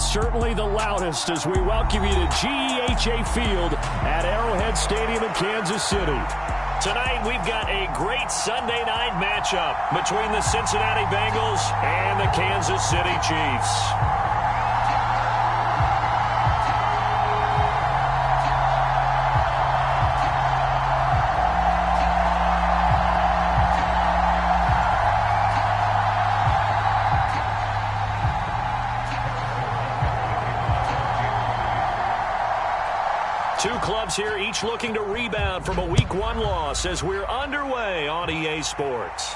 and certainly the loudest as we welcome you to GEHA Field at Arrowhead Stadium in Kansas City. Tonight, we've got a great Sunday night matchup between the Cincinnati Bengals and the Kansas City Chiefs. Two clubs here, each looking to rebound from a Week 1 loss as we're underway on EA Sports.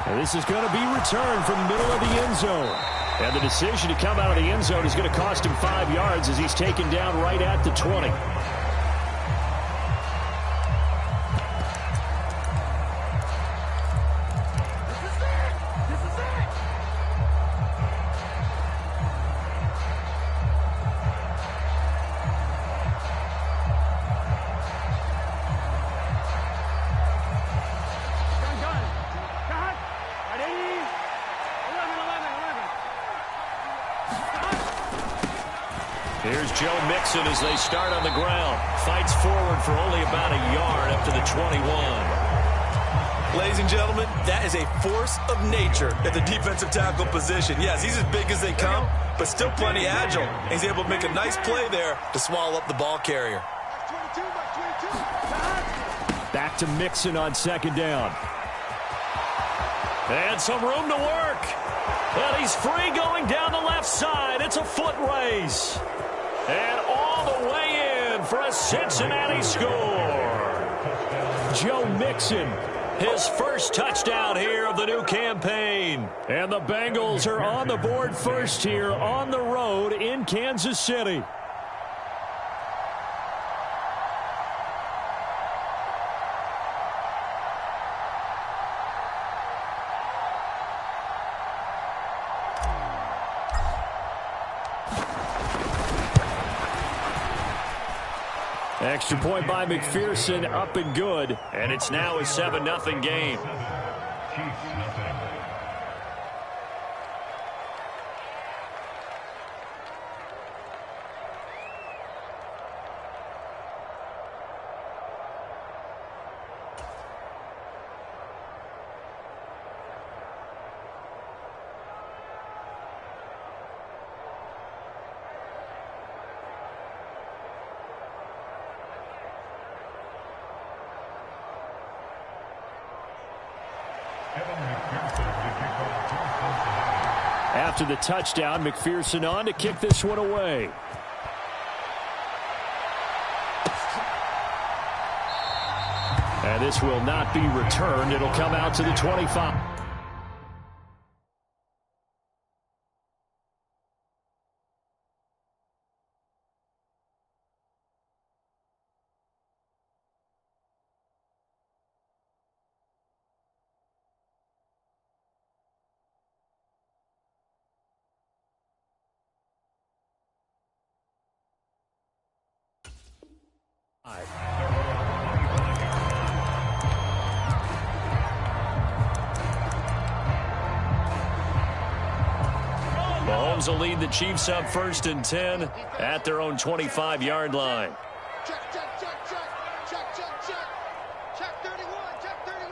And this is going to be returned from the middle of the end zone. And the decision to come out of the end zone is going to cost him 5 yards as he's taken down right at the 20. Here's Joe Mixon as they start on the ground. Fights forward for only about a yard up to the 21. Ladies and gentlemen, that is a force of nature at the defensive tackle position. Yes, he's as big as they come, but still plenty agile. And he's able to make a nice play there to swallow up the ball carrier. Back to Mixon on second down. And some room to work. And he's free going down the left side. It's a foot race. And all the way in for a Cincinnati score. Joe Mixon, his first touchdown here of the new campaign. And the Bengals are on the board first here on the road in Kansas City. Extra point by McPherson, up and good. And it's now a 7-0 game. After the touchdown, McPherson on to kick this one away. And this will not be returned. It'll come out to the 25. Mahomes will lead the Chiefs up 1st and 10 at their own 25-yard line. Check 31, check 31.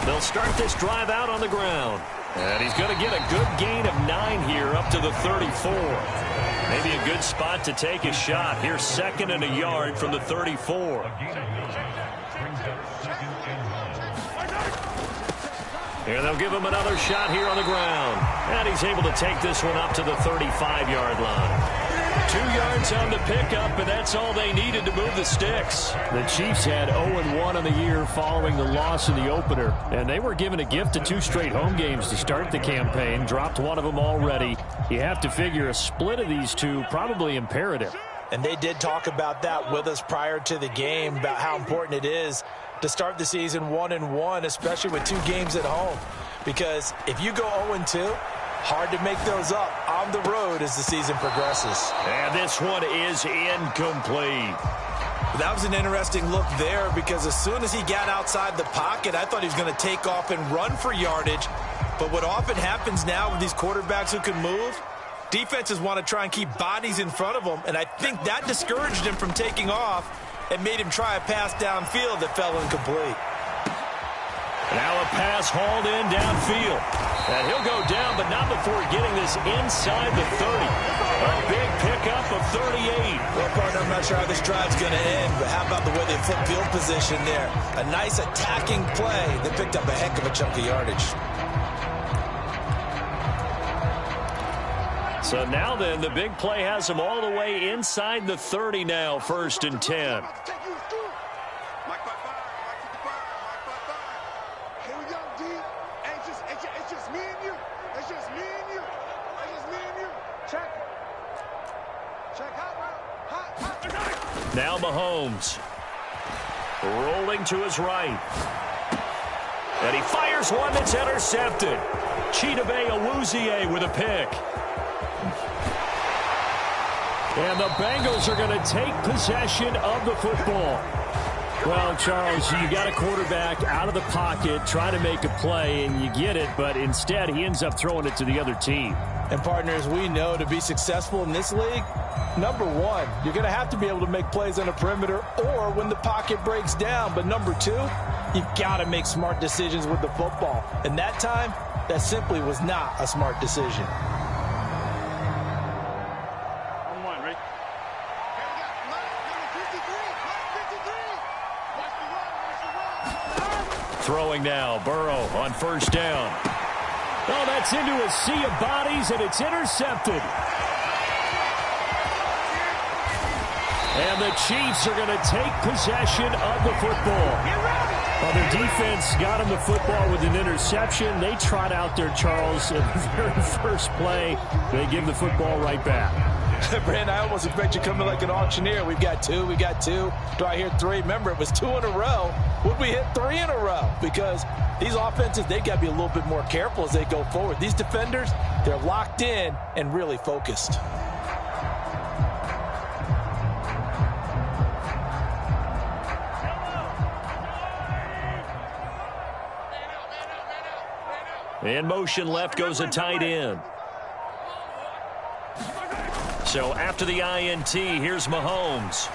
They'll start this drive out on the ground. And he's going to get a good gain of 9 here up to the 34. Maybe a good spot to take a shot. Here's 2nd and a yard from the 34. And they'll give him another shot here on the ground. And he's able to take this one up to the 35-yard line. 2 yards on the pickup, and that's all they needed to move the sticks. The Chiefs had 0-1 on the year following the loss in the opener. And they were given a gift of 2 straight home games to start the campaign. Dropped one of them already. You have to figure a split of these two probably imperative. And they did talk about that with us prior to the game, about how important it is to start the season 1-1, especially with 2 games at home. Because if you go 0-2, hard to make those up on the road as the season progresses. And this one is incomplete. That was an interesting look there because as soon as he got outside the pocket, I thought he was going to take off and run for yardage. But what often happens now with these quarterbacks who can move, defenses want to try and keep bodies in front of them, and I think that discouraged him from taking off and made him try a pass downfield that fell incomplete. Now a pass hauled in downfield. And he'll go down, but not before getting this inside the 30. A big pickup of 38. Well, partner, I'm not sure how this drive's going to end, but how about the way they flip field position there? A nice attacking play that picked up a heck of a chunk of yardage. So now then, the big play has him all the way inside the 30 now, 1st and 10. Now Mahomes rolling to his right. And he fires one that's intercepted. Chidobe Awuzie with a pick. And the Bengals are going to take possession of the football. Well, Charles, you got a quarterback out of the pocket trying to make a play, and you get it, but instead he ends up throwing it to the other team. And partners, we know to be successful in this league, number one, you're going to have to be able to make plays on the perimeter or when the pocket breaks down. But number two, you've got to make smart decisions with the football. And that time, that simply was not a smart decision. Throwing now, Burrow on 1st down. Oh, that's into a sea of bodies, and it's intercepted. And the Chiefs are going to take possession of the football. Well, their defense got him the football with an interception. They trot out there, Charles, in the very first play. They give the football right back. Brandon, I almost expect you coming like an auctioneer. We've got two. Do I hear three? Remember, it was 2 in a row. Would we hit 3 in a row? Because these offenses, they got to be a little bit more careful as they go forward. These defenders, they're locked in and really focused. In motion left goes a tight end. So after the INT, here's Mahomes.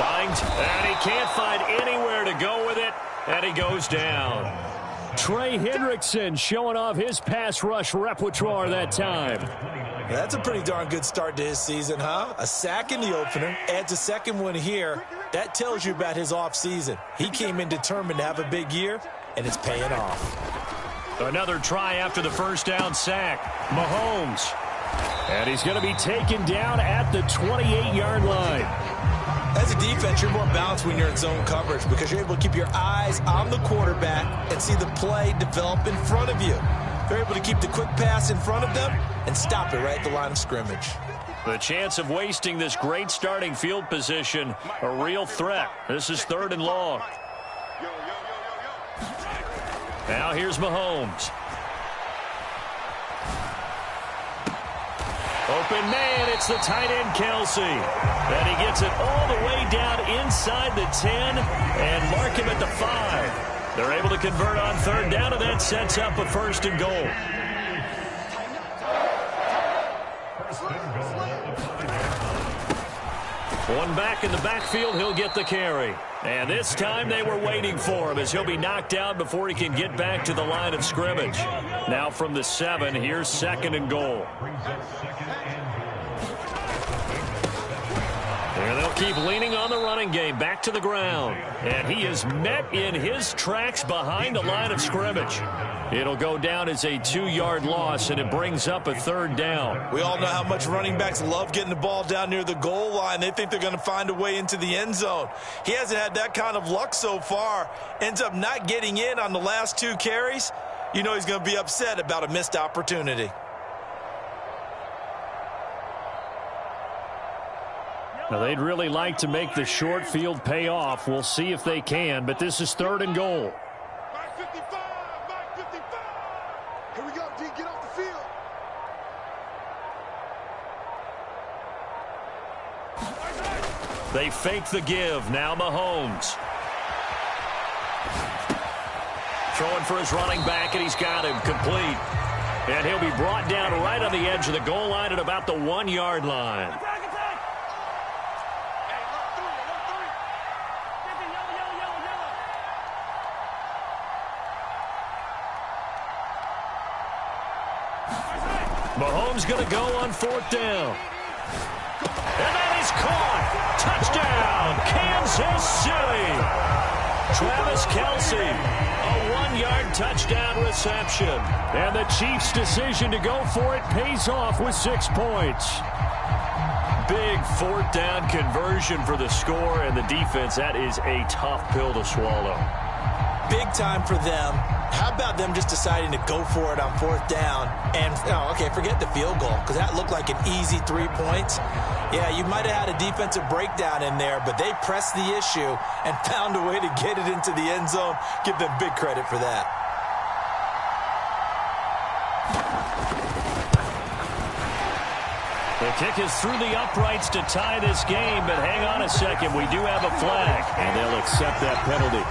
Bind, and he can't find anywhere to go with it, and he goes down. Trey Hendrickson showing off his pass rush repertoire that time. That's a pretty darn good start to his season, huh? A sack in the opener, adds a second one here. That tells you about his offseason. He came in determined to have a big year, and it's paying off. Another try after the 1st down sack. Mahomes. And he's going to be taken down at the 28-yard line. As a defense, you're more balanced when you're in zone coverage because you're able to keep your eyes on the quarterback and see the play develop in front of you. They're able to keep the quick pass in front of them and stop it right at the line of scrimmage. The chance of wasting this great starting field position, a real threat. This is 3rd and long. Now here's Mahomes. Open man, it's the tight end, Kelsey. And he gets it all the way down inside the 10 and mark him at the 5. They're able to convert on 3rd down, and that sets up a 1st and goal. One back in the backfield, he'll get the carry. And this time they were waiting for him as he'll be knocked out before he can get back to the line of scrimmage. Now from the 7, here's 2nd and goal. And they'll keep leaning on the running game back to the ground. And he is met in his tracks behind the line of scrimmage. It'll go down as a 2-yard loss, and it brings up a 3rd down. We all know how much running backs love getting the ball down near the goal line. They think they're going to find a way into the end zone. He hasn't had that kind of luck so far. Ends up not getting in on the last 2 carries. You know he's going to be upset about a missed opportunity. Now, they'd really like to make the short field pay off. We'll see if they can, but this is 3rd and goal. Here we go, D. Get off the field. They fake the give. Now Mahomes. Throwing for his running back, and he's got him complete. And he'll be brought down right on the edge of the goal line at about the 1-yard line. Mahomes going to go on 4th down. And that is caught. Touchdown, Kansas City. Travis Kelce, a 1-yard touchdown reception. And the Chiefs' decision to go for it pays off with 6 points. Big 4th down conversion for the score, and the defense, that is a tough pill to swallow. Big time for them. How about them just deciding to go for it on 4th down? And, forget the field goal, because that looked like an easy 3 points. Yeah, you might have had a defensive breakdown in there, but they pressed the issue and found a way to get it into the end zone. Give them big credit for that. The kick is through the uprights to tie this game, but hang on a second. We do have a flag, and they'll accept that penalty.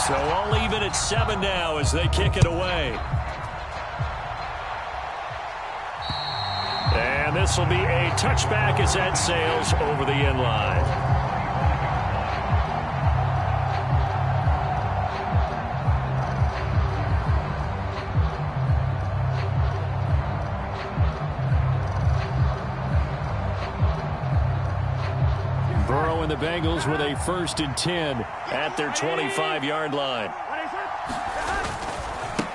So all even at 7 now as they kick it away. And this will be a touchback as that sails over the end line. Burrow and the Bengals with a 1st and 10 at their 25-yard line.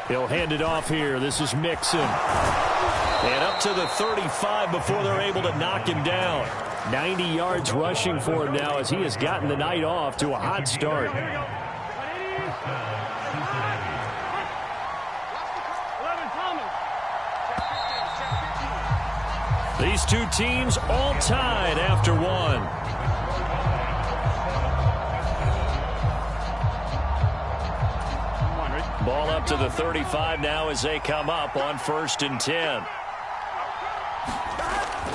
He'll hand it off here. This is Mixon. And up to the 35 before they're able to knock him down. 90 yards rushing for him now as he has gotten the night off to a hot start. These two teams all tied after one. Ball up to the 35 now as they come up on 1st and 10.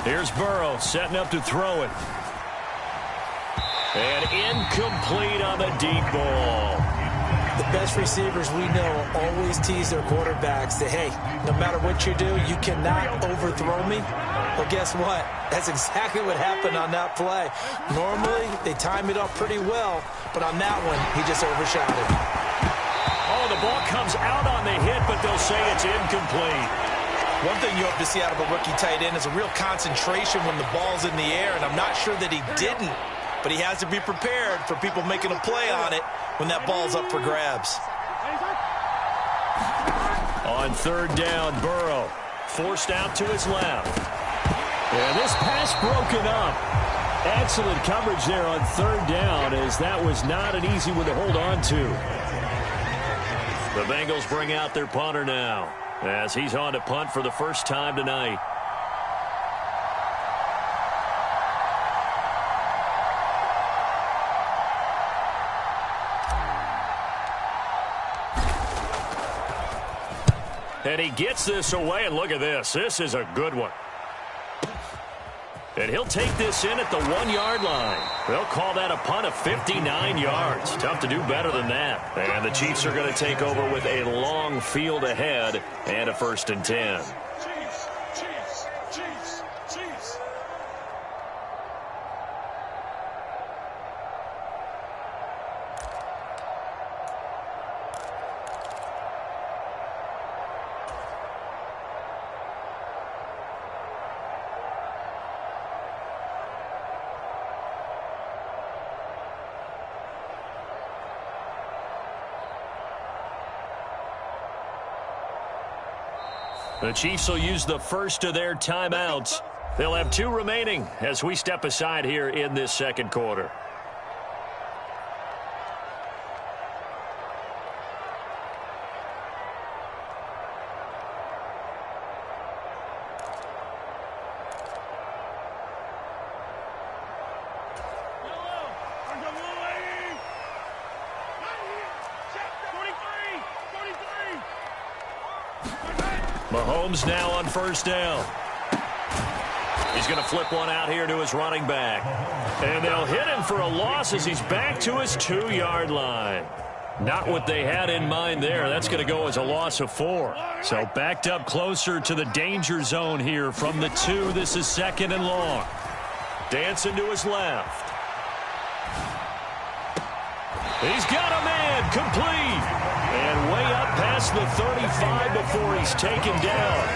Here's Burrow setting up to throw it. And incomplete on the deep ball. The best receivers we know always tease their quarterbacks that, hey, no matter what you do, you cannot overthrow me. Well, guess what? That's exactly what happened on that play. Normally, they time it up pretty well, but on that one, he just overshot it. Oh, the ball comes out on the hit, but they'll say it's incomplete. One thing you hope to see out of a rookie tight end is a real concentration when the ball's in the air, and I'm not sure that he didn't, but he has to be prepared for people making a play on it when that ball's up for grabs. On 3rd down, Burrow forced out to his left. And this pass broken up. Excellent coverage there on 3rd down, as that was not an easy one to hold on to. The Bengals bring out their punter now, as he's on to punt for the first time tonight. And he gets this away, and look at this. This is a good one. And he'll take this in at the 1-yard line. They'll call that a punt of 59 yards. Tough to do better than that. And the Chiefs are going to take over with a long field ahead and a 1st and 10. The Chiefs will use the first of their timeouts. They'll have 2 remaining as we step aside here in this second quarter. Mahomes now on first down. He's going to flip one out here to his running back. And they'll hit him for a loss as he's back to his 2-yard line. Not what they had in mind there. That's going to go as a loss of 4. So backed up closer to the danger zone here from the 2. This is 2nd and long. Dancing to his left. He's got a man complete. And way up past the 35 before he's taken down.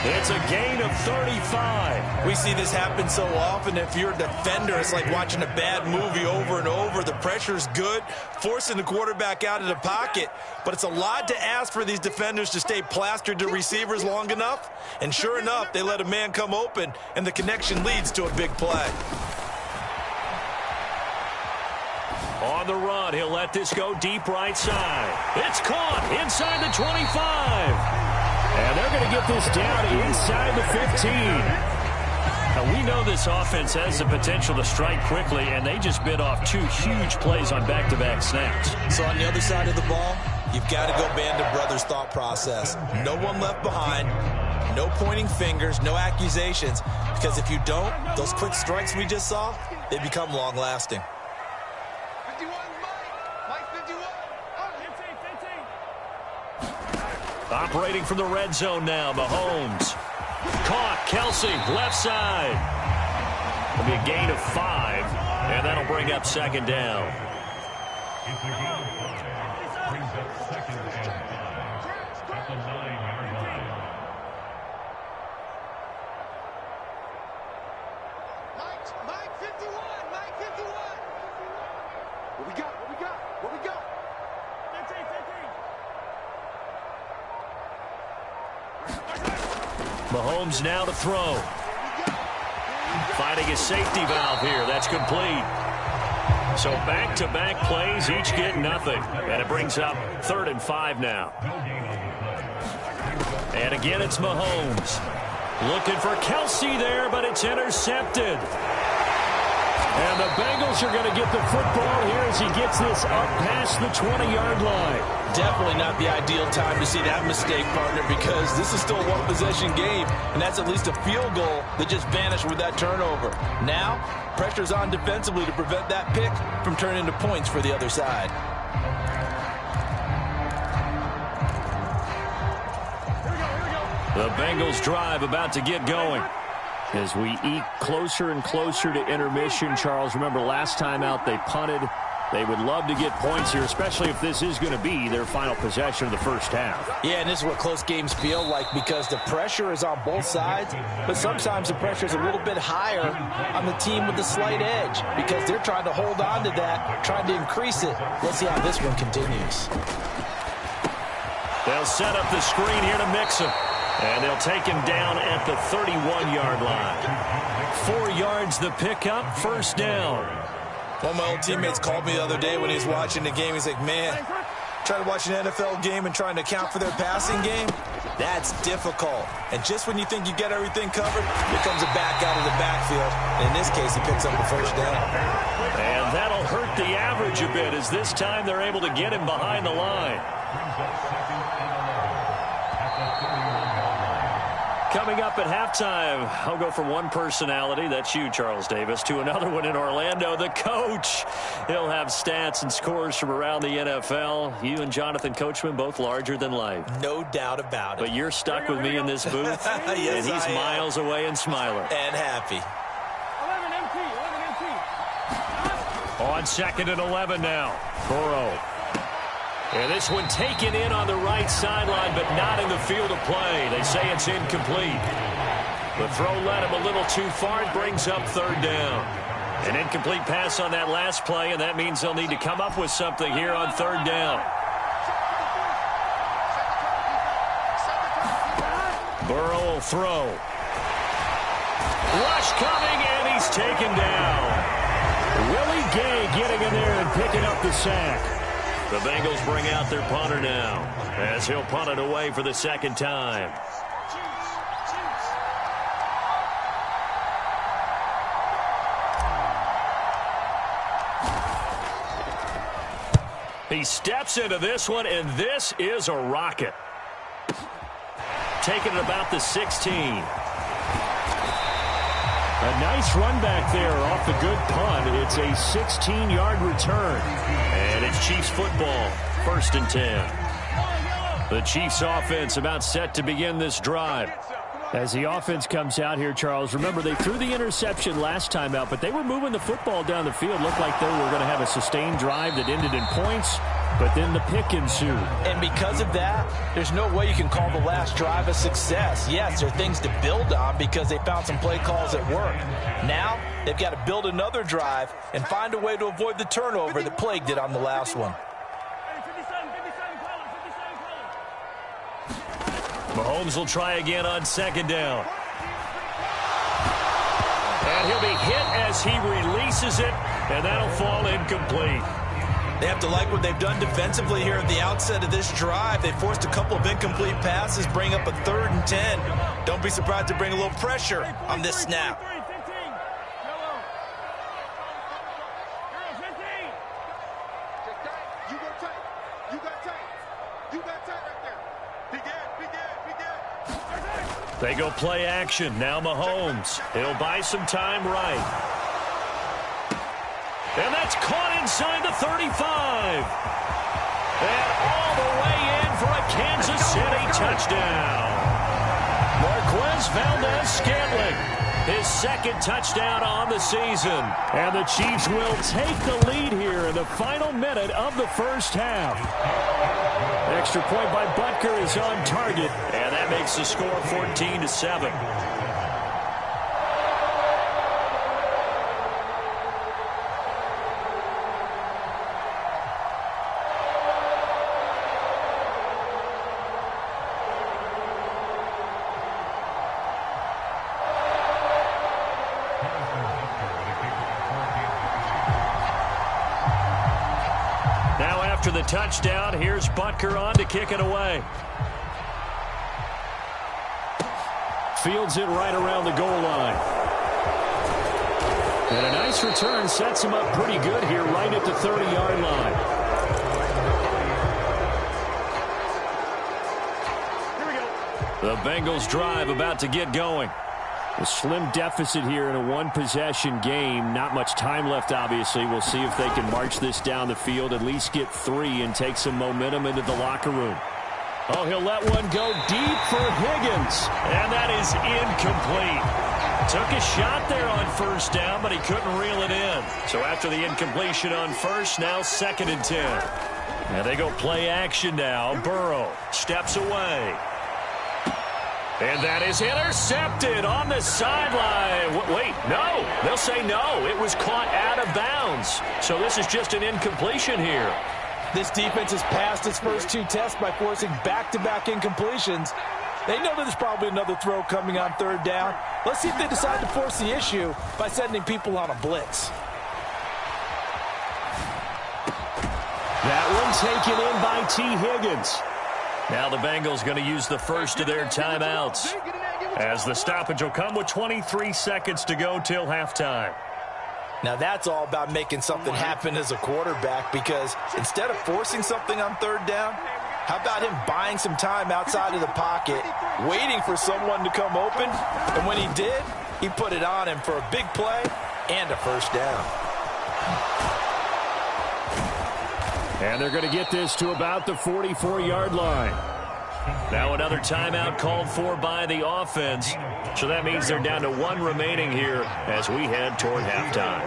It's a gain of 35. We see this happen so often. If you're a defender, it's like watching a bad movie over and over. The pressure's good, forcing the quarterback out of the pocket. But it's a lot to ask for these defenders to stay plastered to receivers long enough. And sure enough, they let a man come open, and the connection leads to a big play. On the run, he'll let this go deep right side. It's caught inside the 25. And they're going to get this down inside the 15. Now, we know this offense has the potential to strike quickly, and they just bit off 2 huge plays on back-to-back snaps. So on the other side of the ball, you've got to go Band of Brothers thought process. No one left behind, no pointing fingers, no accusations, because if you don't, those quick strikes we just saw, they become long-lasting. Operating from the red zone now, Mahomes. Caught, Kelsey, left side. It'll be a gain of 5, and that'll bring up 2nd down. Brings up 2nd and 5 at the 9-yard line. Mike 51, Mike 51. What we got? What we got? What we got? 15. Mahomes now to throw. Finding his safety valve here. That's complete. So back-to-back plays, each get nothing. And it brings up 3rd and 5 now. And again, it's Mahomes. Looking for Kelsey there, but it's intercepted. And the Bengals are going to get the football here as he gets this up past the 20-yard line. Definitely not the ideal time to see that mistake, partner, because this is still a one-possession game, and that's at least a field goal that just vanished with that turnover. Now, pressure's on defensively to prevent that pick from turning into points for the other side. The Bengals drive about to get going. As we eke closer and closer to intermission, Charles, remember last time out they punted. They would love to get points here, especially if this is going to be their final possession of the first half. Yeah, and this is what close games feel like because the pressure is on both sides, but sometimes the pressure is a little bit higher on the team with the slight edge because they're trying to hold on to that, trying to increase it. Let's see how this one continues. They'll set up the screen here to Mixon. And they'll take him down at the 31-yard line. 4 yards the pickup, first down. One of my old teammates called me the other day when he was watching the game. He's like, man, trying to watch an NFL game and trying to account for their passing game, that's difficult. And just when you think you get everything covered, here comes a back out of the backfield. And in this case, he picks up the first down. And that'll hurt the average a bit as this time they're able to get him behind the line. Coming up at halftime, I'll go from one personality, that's you, Charles Davis, to another one in Orlando, the coach. He'll have stats and scores from around the NFL. You and Jonathan Coachman, both larger than life. No doubt about it. But you're stuck with me in this booth, yes, and he's miles away and smiling. And happy. 11 On 2nd and 11 now, Burrow. And this one taken in on the right sideline, but not in the field of play. They say it's incomplete. The throw led him a little too far. It brings up 3rd down. An incomplete pass on that last play, and that means they'll need to come up with something here on 3rd down. Burrow will throw. Rush coming, and he's taken down. Willie Gay getting in there and picking up the sack. The Bengals bring out their punter now as he'll punt it away for the 2nd time. He steps into this one, and this is a rocket. take it at about the 16. A nice run back there off the good punt. It's a 16-yard return. And it's Chiefs football, 1st and 10. The Chiefs offense about set to begin this drive. As the offense comes out here, Charles, remember they threw the interception last time out, but they were moving the football down the field. Looked like they were going to have a sustained drive that ended in points, but then the pick ensued. And because of that, there's no way you can call the last drive a success. Yes, there are things to build on because they found some play calls that work. Now, they've got to build another drive and find a way to avoid the turnover that plagued it on the last one. Mahomes will try again on 2nd down. And he'll be hit as he releases it, and that'll fall incomplete. They have to like what they've done defensively here at the outset of this drive. They forced a couple of incomplete passes, bring up a 3rd and 10. Don't be surprised to bring a little pressure on this snap. They go play action. Now Mahomes. He'll buy some time right. And that's caught inside the 35. And all the way in for a Kansas City touchdown. Marquez Valdes-Scantling, his 2nd touchdown on the season. And the Chiefs will take the lead here in the final minute of the first half. Extra point by Butker is on target. And that makes the score 14-7. Now after the touchdown, here's Butker on to kick it away. Fields it right around the goal line. And a nice return sets him up pretty good here right at the 30-yard line. The Bengals drive about to get going. A slim deficit here in a one-possession game. Not much time left, obviously. We'll see if they can march this down the field, at least get 3 and take some momentum into the locker room. Oh, he'll let one go deep for Higgins. And that is incomplete. Took a shot there on 1st down, but he couldn't reel it in. So after the incompletion on 1st, now 2nd and 10. And they go play action now. Burrow steps away. And that is intercepted on the sideline. Wait, no. They'll say no. It was caught out of bounds. So this is just an incompletion here. This defense has passed its first 2 tests by forcing back-to-back incompletions. They know that there's probably another throw coming on 3rd down. Let's see if they decide to force the issue by sending people on a blitz. That one taken in by T. Higgins. Now the Bengals going to use the first of their timeouts, as the stoppage will come with 23 seconds to go till halftime. Now that's all about making something happen as a quarterback, because instead of forcing something on 3rd down, how about him buying some time outside of the pocket, waiting for someone to come open, and when he did, he put it on him for a big play and a 1st down. And they're going to get this to about the 44-yard line. Now another timeout called for by the offense. So that means they're down to 1 remaining here as we head toward halftime.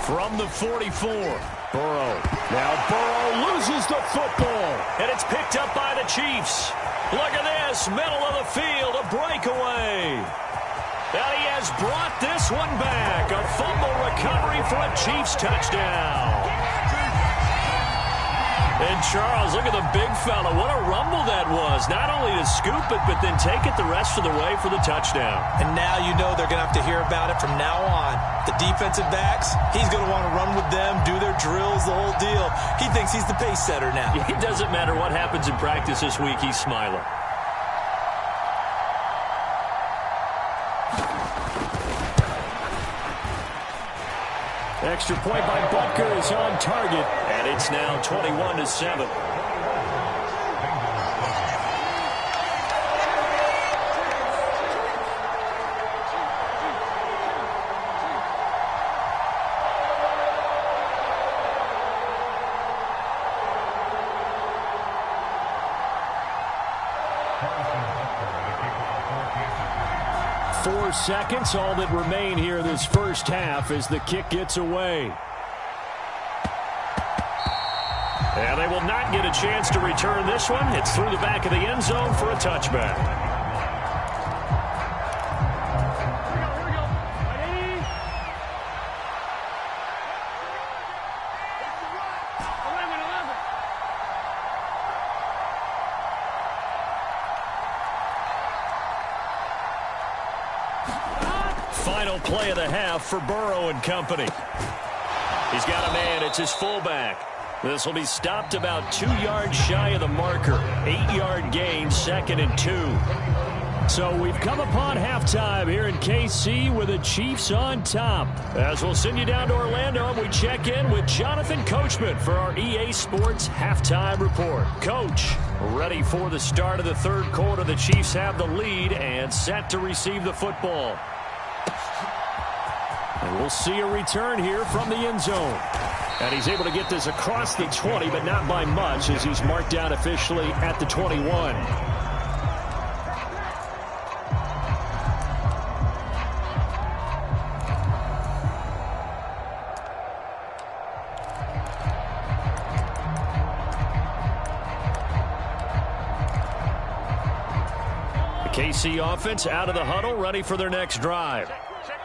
From the 44, Burrow. Now Burrow loses the football. And it's picked up by the Chiefs. Look at this, middle of the field, a breakaway. And he has brought this one back. A fumble recovery for a Chiefs touchdown. And Charles, look at the big fella. What a rumble that was. Not only to scoop it, but then take it the rest of the way for the touchdown. And now you know they're going to have to hear about it from now on. The defensive backs, he's going to want to run with them, do their drills, the whole deal. He thinks he's the pace setter now. It doesn't matter what happens in practice this week. He's smiling. Extra point by Butker is on target, and it's now 21-7. Seconds, all that remain here this first half as the kick gets away. And they will not get a chance to return this one. It's through the back of the end zone for a touchback. Final play of the half for Burrow and company. He's got a man. It's his fullback. This will be stopped about 2 yards shy of the marker. 8-yard gain, 2nd and 2. So we've come upon halftime here in KC with the Chiefs on top. As we'll send you down to Orlando, we check in with Jonathan Coachman for our EA Sports Halftime Report. Coach, ready for the start of the third quarter. The Chiefs have the lead and set to receive the football. And we'll see a return here from the end zone. And he's able to get this across the 20, but not by much, as he's marked down officially at the 21. The KC offense out of the huddle, ready for their next drive.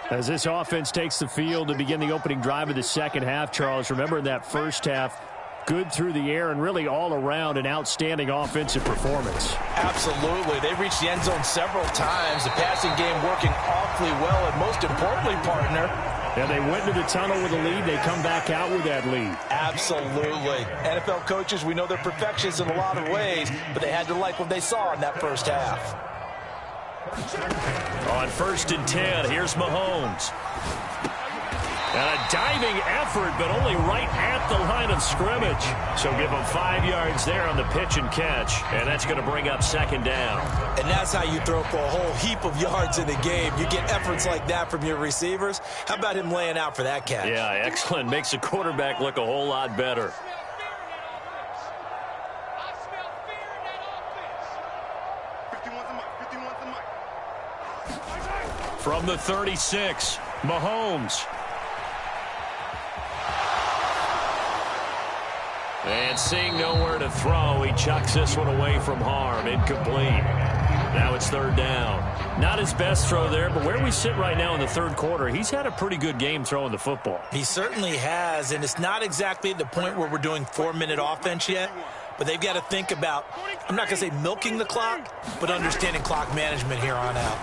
As this offense takes the field to begin the opening drive of the second half, Charles, remember in that first half, good through the air and really all around an outstanding offensive performance. Absolutely. They reached the end zone several times. The passing game working awfully well, and most importantly, partner, yeah, they went into the tunnel with a lead. They come back out with that lead. Absolutely. NFL coaches, we know they're perfectionists in a lot of ways, but they had to like what they saw in that first half. On 1st and 10, here's Mahomes. And a diving effort, but only right at the line of scrimmage. So give him 5 yards there on the pitch and catch, and that's going to bring up 2nd down. And that's how you throw for a whole heap of yards in the game. You get efforts like that from your receivers. How about him laying out for that catch? Yeah, excellent. Makes the quarterback look a whole lot better. From the 36, Mahomes. And seeing nowhere to throw, he chucks this one away from harm. Incomplete. Now it's 3rd down. Not his best throw there, but where we sit right now in the third quarter, he's had a pretty good game throwing the football. He certainly has, and it's not exactly the point where we're doing 4-minute offense yet, but they've got to think about, I'm not going to say milking the clock, but understanding clock management here on out.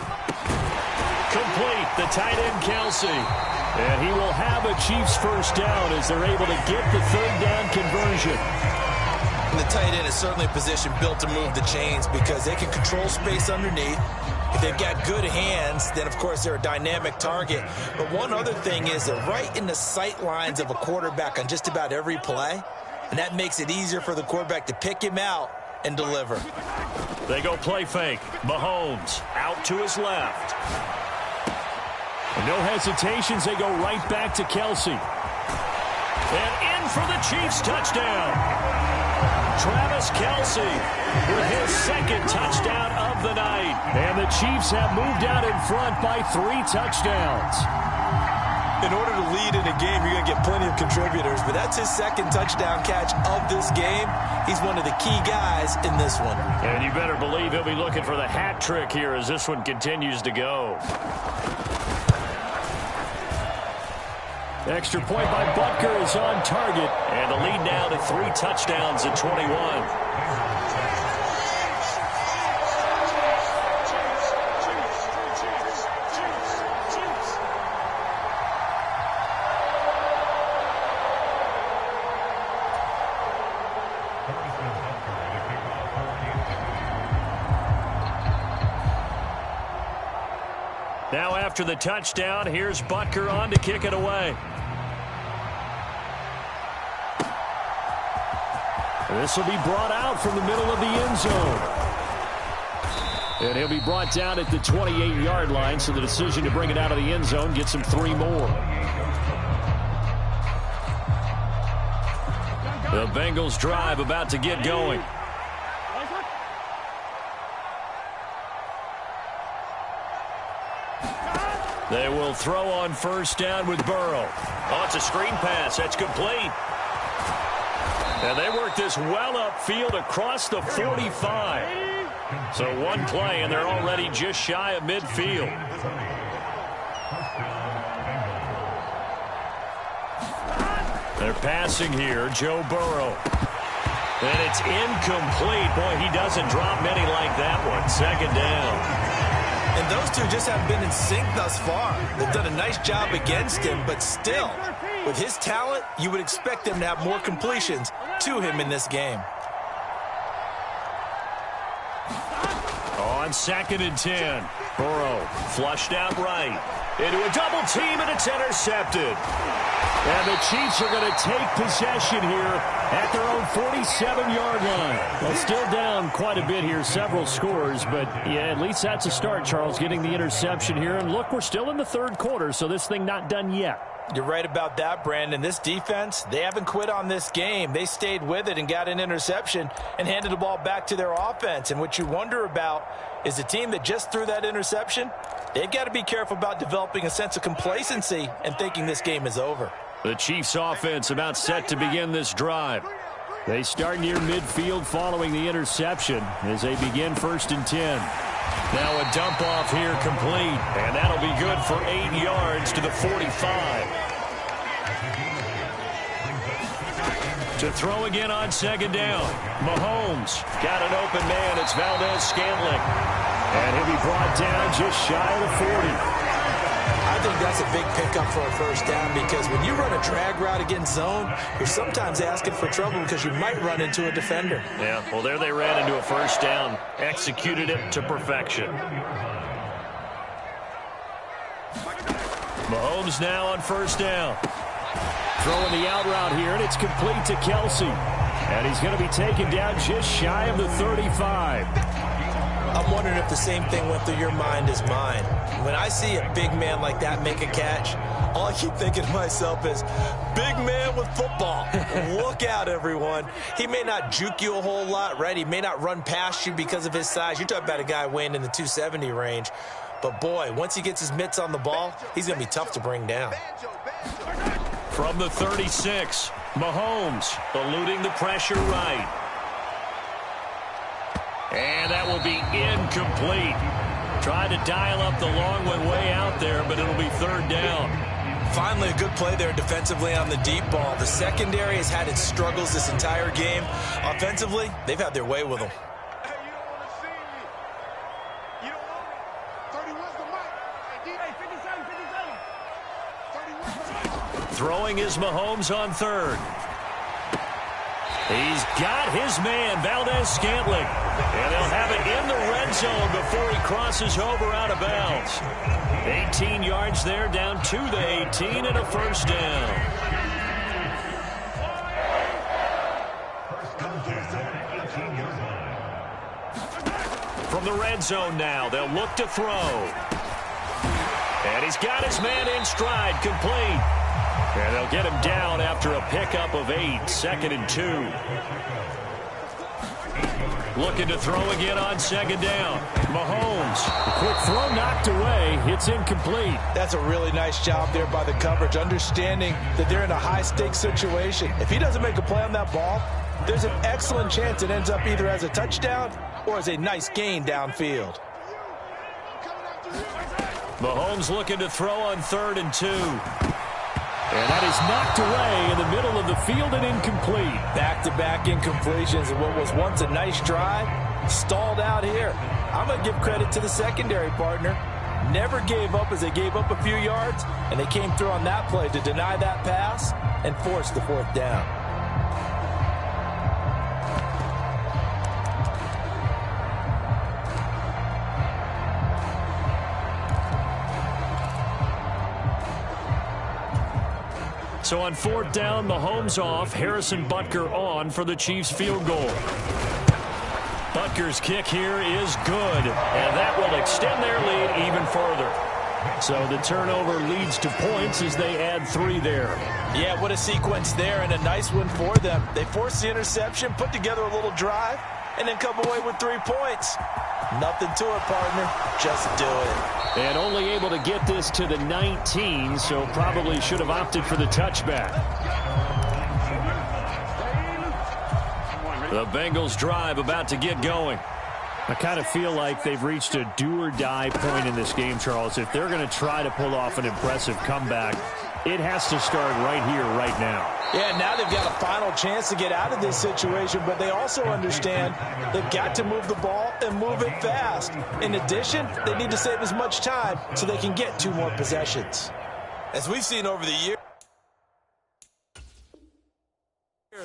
Complete, the tight end, Kelsey. And he will have a Chiefs first down as they're able to get the 3rd down conversion. And the tight end is certainly a position built to move the chains because they can control space underneath. If they've got good hands, then, of course, they're a dynamic target. But one other thing is they're right in the sight lines of a quarterback on just about every play, and that makes it easier for the quarterback to pick him out and deliver. They go play fake. Mahomes out to his left. No hesitations, they go right back to Kelsey. And in for the Chiefs touchdown. Travis Kelsey with his 2nd touchdown of the night. And the Chiefs have moved out in front by 3 touchdowns. In order to lead in a game, you're going to get plenty of contributors, but that's his 2nd touchdown catch of this game. He's one of the key guys in this one. And you better believe he'll be looking for the hat trick here as this one continues to go. Extra point by Butker is on target. And the lead now to 3 touchdowns at 21. Now after the touchdown, here's Butker on to kick it away. This will be brought out from the middle of the end zone. And he'll be brought down at the 28-yard line, so the decision to bring it out of the end zone gets him 3 more. The Bengals drive about to get going. They will throw on first down with Burrow. Oh, it's a screen pass. That's complete. And they work this well upfield across the 45. So one play, and they're already just shy of midfield. They're passing here, Joe Burrow. And it's incomplete. Boy, he doesn't drop many like that one. Second down. And those two just haven't been in sync thus far. They've done a nice job against him, but still, with his talent, you would expect them to have more completions to him in this game. On 2nd and 10, Burrow flushed out right. Into a double team, and it's intercepted. And the Chiefs are going to take possession here at their own 47-yard line. Well, still down quite a bit here, several scores, but yeah, at least that's a start, Charles, getting the interception here. And look, we're still in the 3rd quarter, so this thing not done yet. You're right about that, Brandon. This defense, they haven't quit on this game. They stayed with it and got an interception and handed the ball back to their offense. And what you wonder about is the team that just threw that interception, they've got to be careful about developing a sense of complacency and thinking this game is over. The Chiefs offense about set to begin this drive. They start near midfield following the interception as they begin 1st and 10. Now a dump off here complete, and that'll be good for 8 yards to the 45. To throw again on 2nd down. Mahomes got an open man. It's Valdez-Scantling. And he'll be brought down just shy of the 40. I think that's a big pickup for a first down because when you run a drag route against zone, you're sometimes asking for trouble because you might run into a defender. Yeah, well, there they ran into a first down. Executed it to perfection. Mahomes now on 1st down. Throwing the out route here, and it's complete to Kelsey. And he's going to be taken down just shy of the 35. I'm wondering if the same thing went through your mind as mine. When I see a big man like that make a catch, all I keep thinking to myself is, big man with football. Look out, everyone. He may not juke you a whole lot, right? He may not run past you because of his size. You're talking about a guy weighing in the 270 range. But, boy, once he gets his mitts on the ball, he's going to be tough to bring down. From the 36, Mahomes eluding the pressure right. And that will be incomplete. Tried to dial up the long one way out there, but it'll be 3rd down. Finally, a good play there defensively on the deep ball. The secondary has had its struggles this entire game. Offensively, they've had their way with them. Hey, you don't want to see me. You don't want me. 31's the mic. Hey, 57. 31's the mic. Throwing is Mahomes on 3rd. He's got his man, Valdez-Scantling. And they'll have it in the red zone before he crosses over out of bounds. 18 yards there, down to the 18, and a first down. From the red zone now, they'll look to throw. And he's got his man in stride, complete. And they'll get him down after a pickup of 8, 2nd and 2. Looking to throw again on 2nd down. Mahomes, a quick throw knocked away. It's incomplete. That's a really nice job there by the coverage, understanding that they're in a high-stakes situation. If he doesn't make a play on that ball, there's an excellent chance it ends up either as a touchdown or as a nice gain downfield. Mahomes looking to throw on 3rd and 2. And that is knocked away in the middle of the field and incomplete. Back-to-back incompletions and what was once a nice drive stalled out here. I'm going to give credit to the secondary partner. Never gave up as they gave up a few yards, and they came through on that play to deny that pass and force the 4th down. So on 4th down, Mahomes off, Harrison Butker on for the Chiefs field goal. Butker's kick here is good, and that will extend their lead even further. So the turnover leads to points as they add 3 there. Yeah, what a sequence there, and a nice one for them. They forced the interception, put together a little drive, and then come away with 3 points. Nothing to it, partner. Just do it. And only able to get this to the 19, so probably should have opted for the touchback. The Bengals drive about to get going. I kind of feel like they've reached a do-or-die point in this game, Charles. If they're going to try to pull off an impressive comeback, it has to start right here, right now. Yeah, now they've got a final chance to get out of this situation, but they also understand they've got to move the ball and move it fast. In addition, they need to save as much time so they can get 2 more possessions. As we've seen over the years,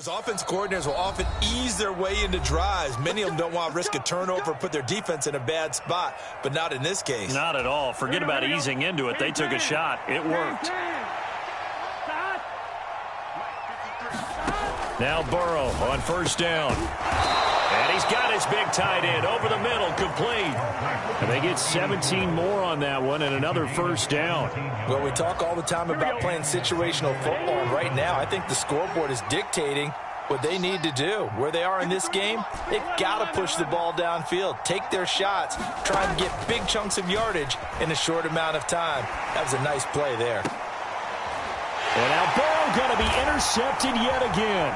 offense coordinators will often ease their way into drives. Many of them don't want to risk a turnover, put their defense in a bad spot, but not in this case. Not at all. Forget about easing into it. They took a shot. It worked. Now Burrow on 1st down. And he's got his big tight end over the middle, complete. And they get 17 more on that one and another 1st down. Well, we talk all the time about playing situational football, and right now I think the scoreboard is dictating what they need to do. Where they are in this game, they've got to push the ball downfield, take their shots, try and get big chunks of yardage in a short amount of time. That was a nice play there. And now Burrow going to be intercepted yet again.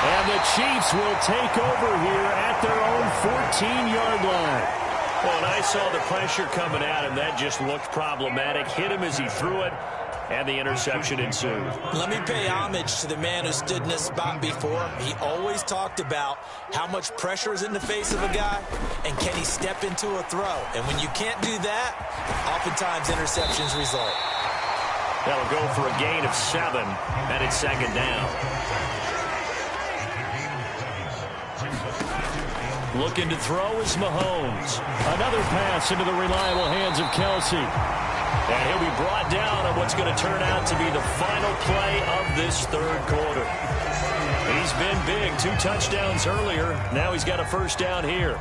And the Chiefs will take over here at their own 14-yard line. Well, and I saw the pressure coming at him. That just looked problematic. Hit him as he threw it, and the interception ensued. Let me pay homage to the man who stood in this spot before. He always talked about how much pressure is in the face of a guy, and can he step into a throw. And when you can't do that, oftentimes interceptions result. That'll go for a gain of 7, and it's 2nd down. Looking to throw is Mahomes. Another pass into the reliable hands of Kelsey. And he'll be brought down on what's going to turn out to be the final play of this 3rd quarter. He's been big. 2 touchdowns earlier. Now he's got a 1st down here.